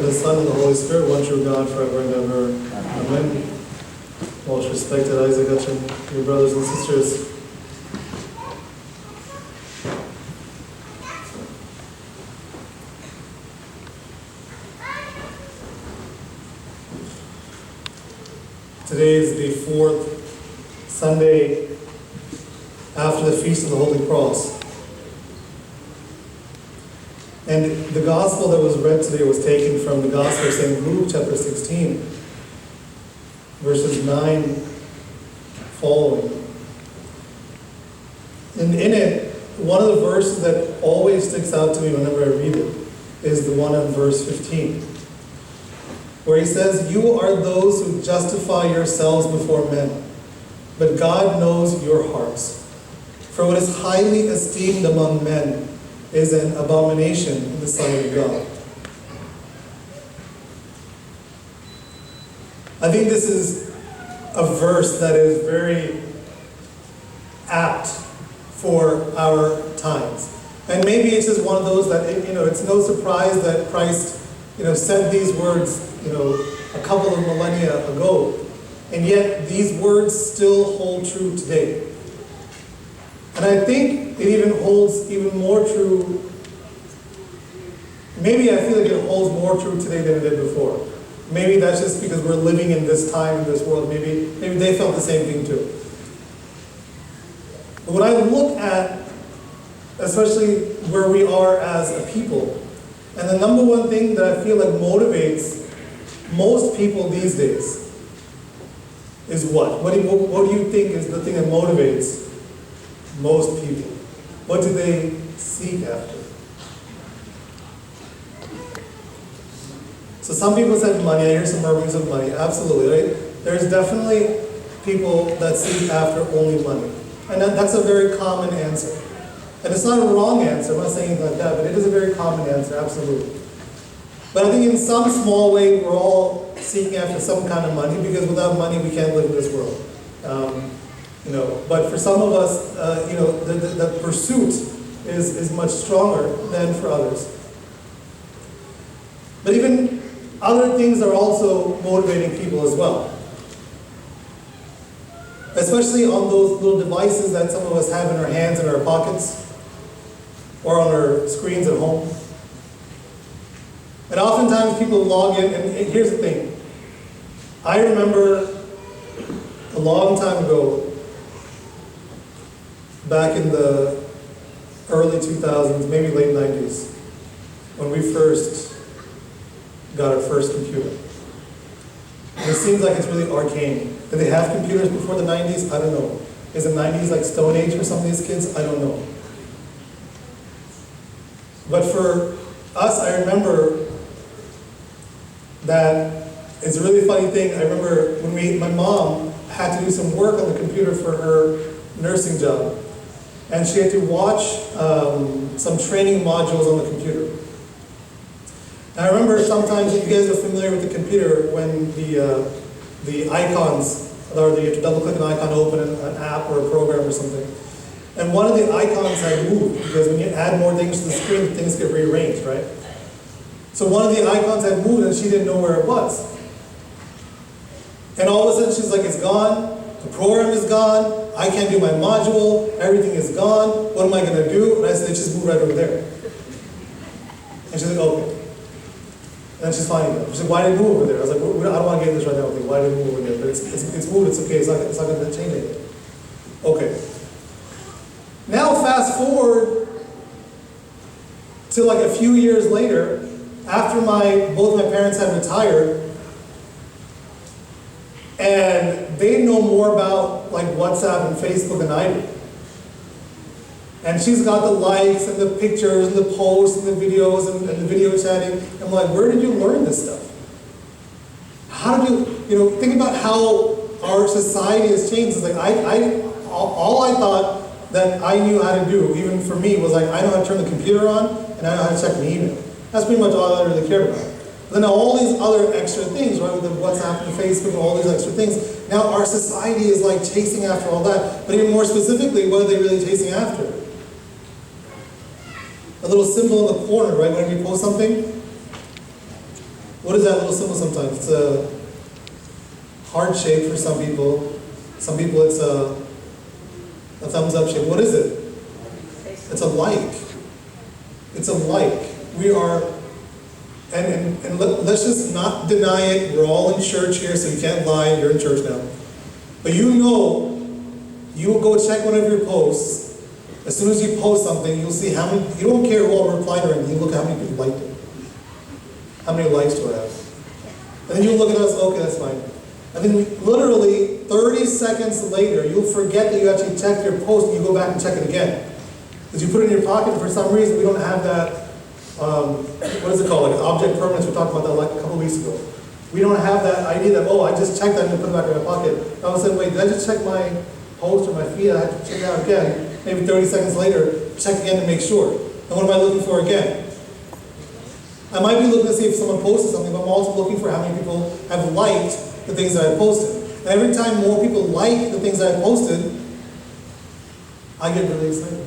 the Son, and the Holy Spirit, one true God, forever and ever. Amen. Most respected Isaac Hutchin, your brothers and sisters. Today is the fourth Sunday after the Feast of the Holy Cross. And the Gospel that was read today was taken from the Gospel of St. Luke, chapter 16, verses 9 following. And in it, one of the verses that always sticks out to me whenever I read it is the one in verse 15, where he says, "You are those who justify yourselves before men, but God knows your hearts. For what is highly esteemed among men is an abomination in the sight of God." I think this is a verse that is very apt for our times. And maybe it's just one of those that, it's no surprise that Christ, said these words, a couple of millennia ago. And yet these words still hold true today. And I think it even holds even more true. Maybe I feel like it holds more true today than it did before. Maybe that's just because we're living in this time, in this world. Maybe they felt the same thing too. But when I look at, especially where we are as a people, and the number one thing that I feel like motivates most people these days is what? What do you think is the thing that motivates most people? What do they seek after? So some people said money. I hear some murmurings of money. Absolutely, right? There's definitely people that seek after only money. And that's a very common answer. And it's not a wrong answer. I'm not saying anything like that, but it is a very common answer, absolutely. But I think in some small way, we're all seeking after some kind of money, because without money, we can't live in this world. But for some of us, the pursuit is much stronger than for others. But even other things are also motivating people as well. Especially on those little devices that some of us have in our hands, in our pockets, or on our screens at home. And oftentimes people log in, and here's the thing. I remember a long time ago, back in the early 2000s, maybe late 90s, when we first got our first computer. And it seems like it's really arcane. Did they have computers before the 90s? I don't know. Is the 90s like Stone Age for some of these kids? I don't know. But for us, I remember that it's a really funny thing. I remember when my mom had to do some work on the computer for her nursing job. And she had to watch some training modules on the computer. And I remember sometimes, if you guys are familiar with the computer, when the icons, or you have to double click an icon to open an app or a program or something. And one of the icons had moved, because when you add more things to the screen, things get rearranged, right? So one of the icons had moved and she didn't know where it was. And all of a sudden she's like, it's gone, the program is gone, I can't do my module, everything is gone, what am I going to do? And I said, just move right over there. And she's like, okay. And then she's finding it. She said, why did it move over there? I was like, I don't want to get into this right now. Why did it move over there? But it's moved, it's okay, it's not going to change anything. Okay. Now fast forward to like a few years later, after both my parents had retired, and they know more about like WhatsApp and Facebook than I do. And she's got the likes and the pictures and the posts and the videos and the video chatting. I'm like, where did you learn this stuff? How did you, think about how our society has changed. It's like, all I thought that I knew how to do, even for me, was like, I know how to turn the computer on and I know how to check my email. That's pretty much all I really cared about. But then all these other extra things, right, with the WhatsApp and Facebook and all these extra things, now our society is like chasing after all that. But even more specifically, what are they really chasing after? A little symbol in the corner, right, whenever you post something. What is that little symbol sometimes? It's a heart shape for some people. Some people it's a thumbs up shape. What is it? It's a like. It's a like. We are, and let's just not deny it. We're all in church here, so you can't lie. You're in church now. But you know, you will go check one of your posts. As soon as you post something, you'll see how many, you don't care who all replied or anything, you look at how many people liked it. How many likes do I have? And then you look at us, okay, that's fine. And then literally 30 seconds later, you'll forget that you actually checked your post and you go back and check it again. Because you put it in your pocket, for some reason we don't have that, what is it called, like object permanence, we talked about that like a couple weeks ago. We don't have that idea that, oh, I just checked that and put it back in my pocket. And I said, wait, did I just check my post or my feed? I have to check it out again. Maybe 30 seconds later, check again to make sure. And what am I looking for again? I might be looking to see if someone posted something, but I'm also looking for how many people have liked the things that I posted. And every time more people like the things that I posted, I get really excited.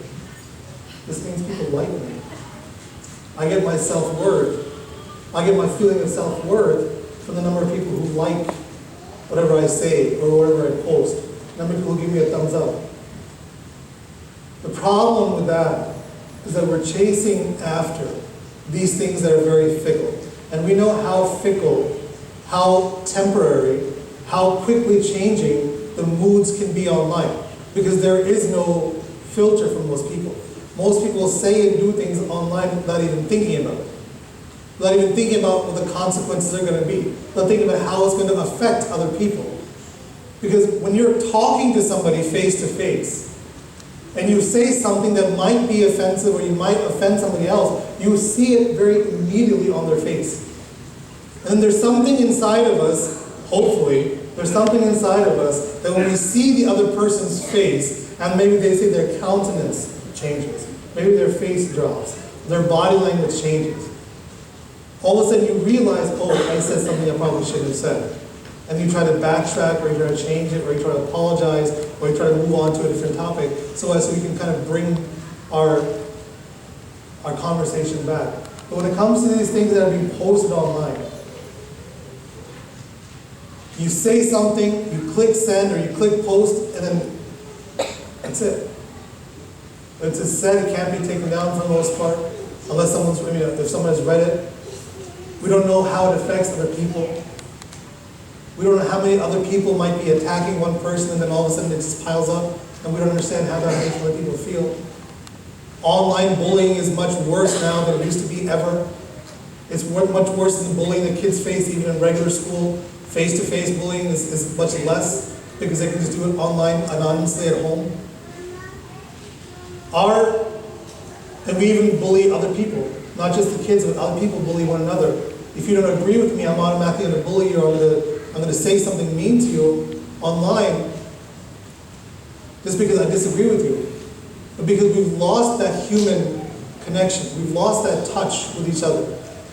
This means people like me. I get my self-worth. I get my feeling of self-worth from the number of people who like whatever I say or whatever I post. The number of people who give me a thumbs up. The problem with that is that we're chasing after these things that are very fickle. And we know how fickle, how temporary, how quickly changing the moods can be online. Because there is no filter for most people. Most people say and do things online without even thinking about it. Without even thinking about what the consequences are going to be. Without thinking about how it's going to affect other people. Because when you're talking to somebody face to face, and you say something that might be offensive or you might offend somebody else, you see it very immediately on their face. And there's something inside of us, hopefully, there's something inside of us that when we see the other person's face, and maybe they say their countenance changes, maybe their face drops, their body language changes, all of a sudden you realize, oh, I said something I probably shouldn't have said. And you try to backtrack, or you try to change it, or you try to apologize, or you try to move on to a different topic, so we can kind of bring our conversation back. But when it comes to these things that are being posted online, you say something, you click send, or you click post, and then that's it. It's said, it can't be taken down for the most part, unless if someone has read it. We don't know how it affects other people. We don't know how many other people might be attacking one person and then all of a sudden it just piles up and we don't understand how that makes other people feel. Online bullying is much worse now than it used to be ever. It's much worse than the bullying that kids face even in regular school. Face-to-face bullying is much less because they can just do it online anonymously at home. And we even bully other people, not just the kids, but other people bully one another. If you don't agree with me, I'm automatically going to bully you, or I'm going to say something mean to you online just because I disagree with you. But because we've lost that human connection. We've lost that touch with each other.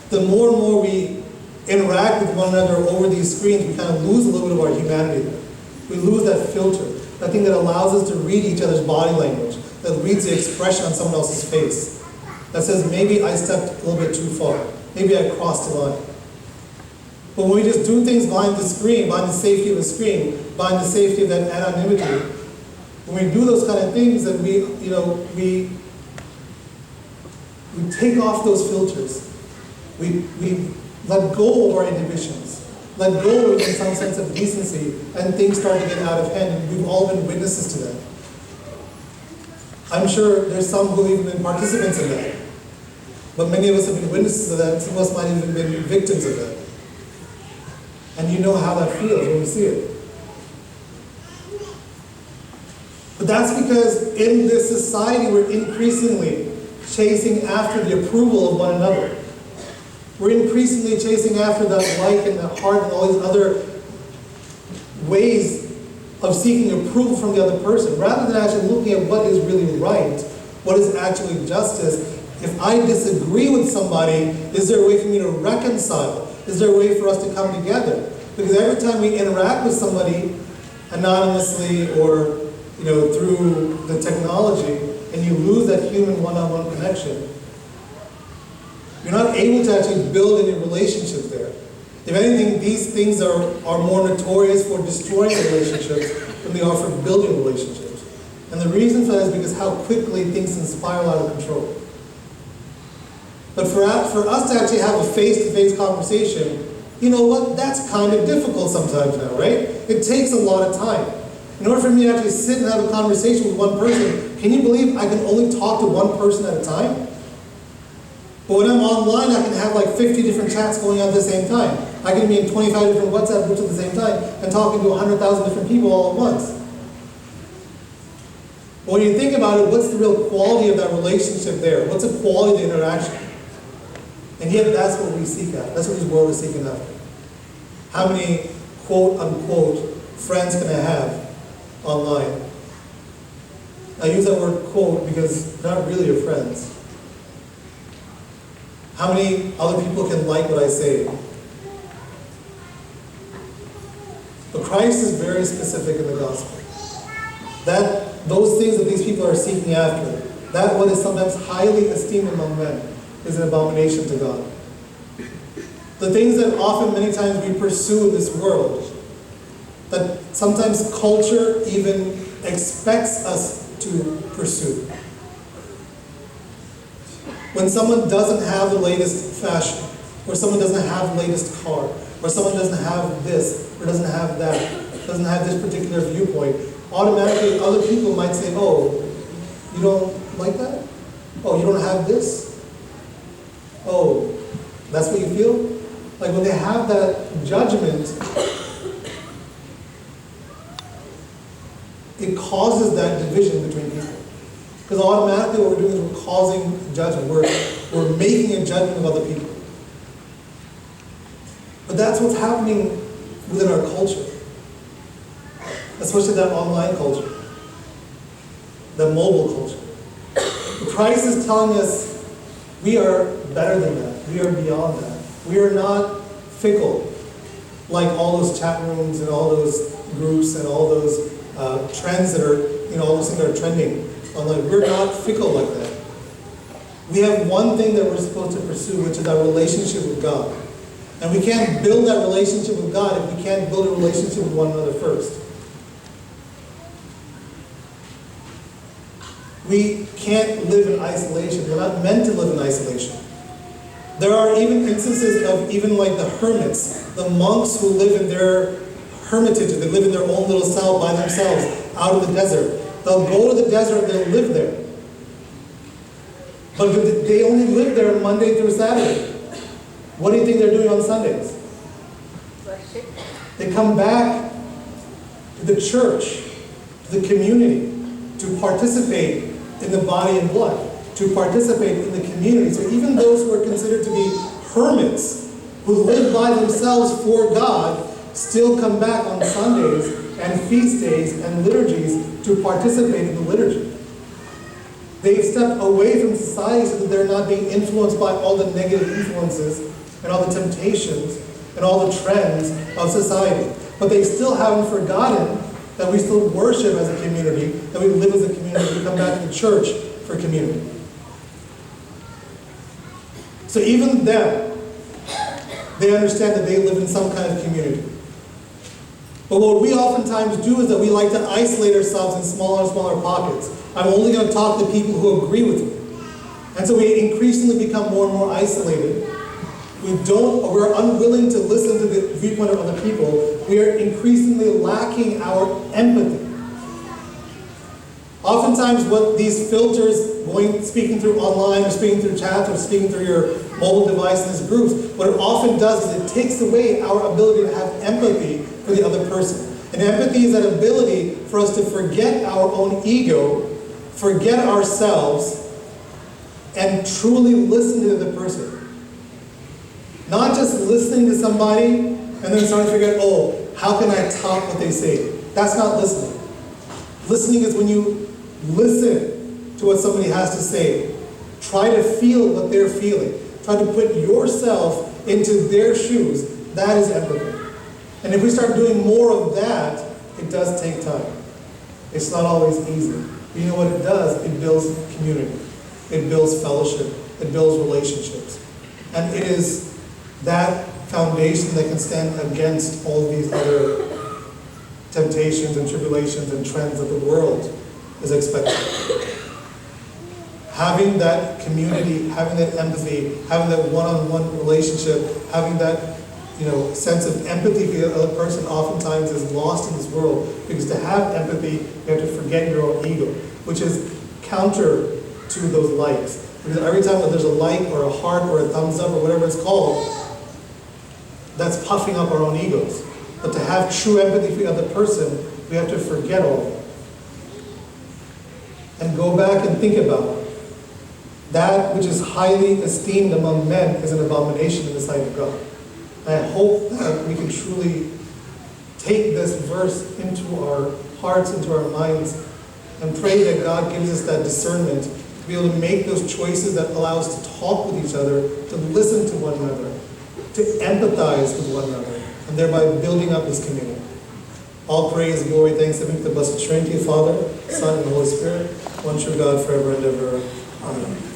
The more and more we interact with one another over these screens, we kind of lose a little bit of our humanity. We lose that filter, that thing that allows us to read each other's body language, that reads the expression on someone else's face, that says, maybe I stepped a little bit too far. Maybe I crossed the line. But when we just do things behind the screen, behind the safety of the screen, behind the safety of that anonymity, when we do those kind of things, then we take off those filters. We let go of our inhibitions, let go of some sense of decency, and things start to get out of hand, and we've all been witnesses to that. I'm sure there's some who have even been participants in that. But many of us have been witnesses of that, and some of us might have even been victims of that. And you know how that feels when you see it. But that's because in this society, we're increasingly chasing after the approval of one another. We're increasingly chasing after that like and that heart and all these other ways of seeking approval from the other person, rather than actually looking at what is really right, what is actually justice. If I disagree with somebody, is there a way for me to reconcile? Is there a way for us to come together? Because every time we interact with somebody anonymously or through the technology, and you lose that human one-on-one connection, you're not able to actually build any relationships there. If anything, these things are more notorious for destroying relationships than they are for building relationships. And the reason for that is because how quickly things can spiral out of control. But for us to actually have a face-to-face conversation, you know what? That's kind of difficult sometimes now, right? It takes a lot of time. In order for me to actually sit and have a conversation with one person, can you believe I can only talk to one person at a time? But when I'm online, I can have like 50 different chats going on at the same time. I can be in 25 different WhatsApp groups at the same time and talking to 100,000 different people all at once. But when you think about it, what's the real quality of that relationship there? What's the quality of the interaction? And yet that's what we seek after. That's what this world is seeking after. How many quote-unquote friends can I have online? I use that word quote because they're not really your friends. How many other people can like what I say? But Christ is very specific in the gospel. Those things that these people are seeking after, that what is sometimes highly esteemed among men, is an abomination to God. The things that often, many times, we pursue in this world, that sometimes culture even expects us to pursue. When someone doesn't have the latest fashion, or someone doesn't have the latest car, or someone doesn't have this, or doesn't have that, doesn't have this particular viewpoint, automatically other people might say, oh, you don't like that? Oh, you don't have this? Oh, that's what you feel? Like when they have that judgment, it causes that division between people. Because automatically what we're doing is we're causing judgment. We're making a judgment of other people. But that's what's happening within our culture. Especially that online culture. The mobile culture. But Christ is telling us we are better than that. We are beyond that. We are not fickle like all those chat rooms and all those groups and all those trends that are, all those things that are trending online. We're not fickle like that. We have one thing that we're supposed to pursue, which is our relationship with God. And we can't build that relationship with God if we can't build a relationship with one another first. We can't live in isolation. We're not meant to live in isolation. There are even instances of even like the hermits, the monks who live in their hermitages, they live in their own little cell by themselves, out in the desert. They'll go to the desert and they'll live there. But they only live there Monday through Saturday. What do you think they're doing on Sundays? Worship. They come back to the church, to the community, to participate in the body and blood, to participate in the community. So even those who are considered to be hermits, who live by themselves for God, still come back on Sundays and feast days and liturgies to participate in the liturgy. They've stepped away from society so that they're not being influenced by all the negative influences and all the temptations and all the trends of society. But they still haven't forgotten that we still worship as a community, that we live as a community, we come back to the church for community. So even them, they understand that they live in some kind of community. But what we oftentimes do is that we like to isolate ourselves in smaller and smaller pockets. I'm only going to talk to people who agree with me. And so we increasingly become more and more isolated. We're unwilling to listen to the viewpoint of other people. We are increasingly lacking our empathy. Oftentimes what these filters, speaking through online or speaking through chat or speaking through your mobile device in these groups, what it often does is it takes away our ability to have empathy for the other person. And empathy is that ability for us to forget our own ego, forget ourselves, and truly listen to the person. Not just listening to somebody and then starting to figure out, oh, how can I top what they say? That's not listening. Listening is when you listen to what somebody has to say. Try to feel what they're feeling. Try to put yourself into their shoes. That is empathy. And if we start doing more of that, it does take time. It's not always easy. But you know what it does? It builds community. It builds fellowship. It builds relationships. And it is that foundation that can stand against all these other temptations and tribulations and trends that the world is expecting. Having that community, having that empathy, having that one-on-one relationship, having that sense of empathy for the other person oftentimes is lost in this world, because to have empathy, you have to forget your own ego, which is counter to those likes. Because every time that there's a like or a heart or a thumbs up or whatever it's called, that's puffing up our own egos. But to have true empathy for the other person, we have to forget all of that. And go back and think about it. That which is highly esteemed among men is an abomination in the sight of God. And I hope that we can truly take this verse into our hearts, into our minds, and pray that God gives us that discernment to be able to make those choices that allow us to talk with each other, to listen to one another, to empathize with one another, and thereby building up this community. All praise, glory, thanks, and be to the blessed Trinity, Father, Son, and Holy Spirit, one true God, forever and ever. Amen.